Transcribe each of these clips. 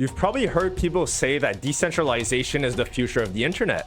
You've probably heard people say that decentralization is the future of the internet.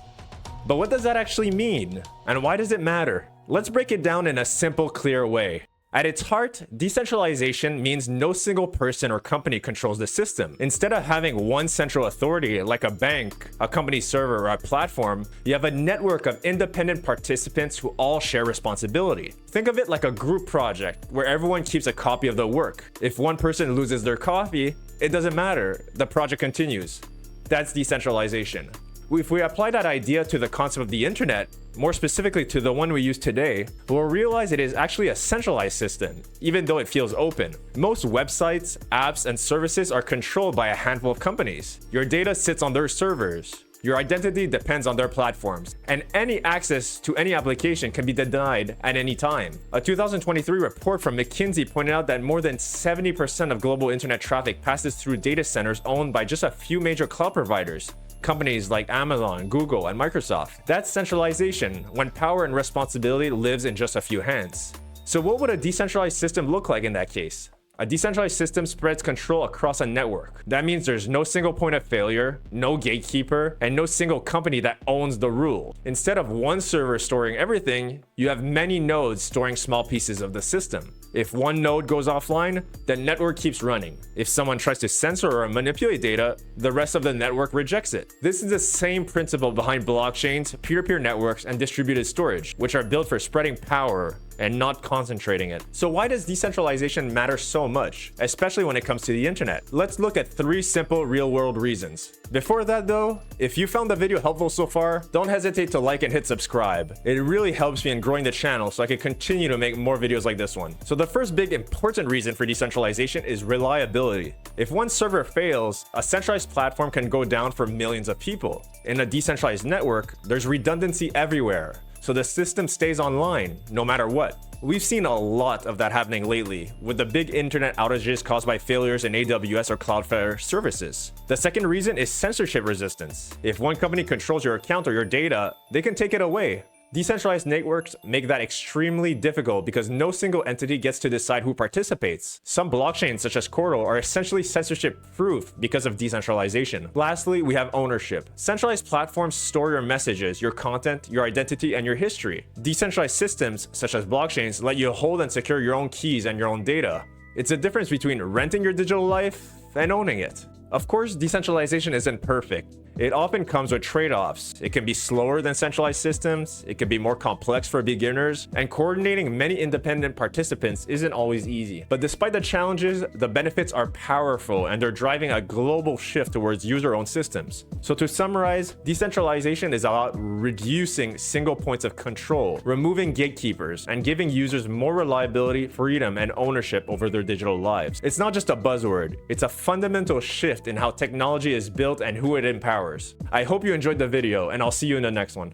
But what does that actually mean? And why does it matter? Let's break it down in a simple, clear way. At its heart, decentralization means no single person or company controls the system. Instead of having one central authority like a bank, a company server, or a platform, you have a network of independent participants who all share responsibility. Think of it like a group project where everyone keeps a copy of the work. If one person loses their copy, it doesn't matter, the project continues. That's decentralization. If we apply that idea to the concept of the internet, more specifically to the one we use today, we'll realize it is actually a centralized system, even though it feels open. Most websites, apps, and services are controlled by a handful of companies. Your data sits on their servers. Your identity depends on their platforms, and any access to any application can be denied at any time. A 2023 report from McKinsey pointed out that more than 70% of global internet traffic passes through data centers owned by just a few major cloud providers. Companies like Amazon, Google, and Microsoft. That's centralization, when power and responsibility lives in just a few hands. So what would a decentralized system look like in that case? A decentralized system spreads control across a network. That means there's no single point of failure, no gatekeeper, and no single company that owns the rule. Instead of one server storing everything, you have many nodes storing small pieces of the system. If one node goes offline, the network keeps running. If someone tries to censor or manipulate data, the rest of the network rejects it. This is the same principle behind blockchains, peer-to-peer networks, and distributed storage, which are built for spreading power and not concentrating it. So why does decentralization matter so much, especially when it comes to the internet? Let's look at 3 simple real-world reasons. Before that though, if you found the video helpful so far, don't hesitate to like and hit subscribe. It really helps me in growing the channel so I can continue to make more videos like this one. So the first big important reason for decentralization is reliability. If one server fails, a centralized platform can go down for millions of people. In a decentralized network, there's redundancy everywhere, so the system stays online no matter what. We've seen a lot of that happening lately, with the big internet outages caused by failures in AWS or Cloudflare services. The second reason is censorship resistance. If one company controls your account or your data, they can take it away. Decentralized networks make that extremely difficult because no single entity gets to decide who participates. Some blockchains, such as Qortal, are essentially censorship-proof because of decentralization. Lastly, we have ownership. Centralized platforms store your messages, your content, your identity, and your history. Decentralized systems, such as blockchains, let you hold and secure your own keys and your own data. It's a difference between renting your digital life and owning it. Of course, decentralization isn't perfect. It often comes with trade-offs. It can be slower than centralized systems, it can be more complex for beginners, and coordinating many independent participants isn't always easy. But despite the challenges, the benefits are powerful and they're driving a global shift towards user-owned systems. So to summarize, decentralization is about reducing single points of control, removing gatekeepers, and giving users more reliability, freedom, and ownership over their digital lives. It's not just a buzzword, it's a fundamental shift in how technology is built and who it empowers. I hope you enjoyed the video, and I'll see you in the next one.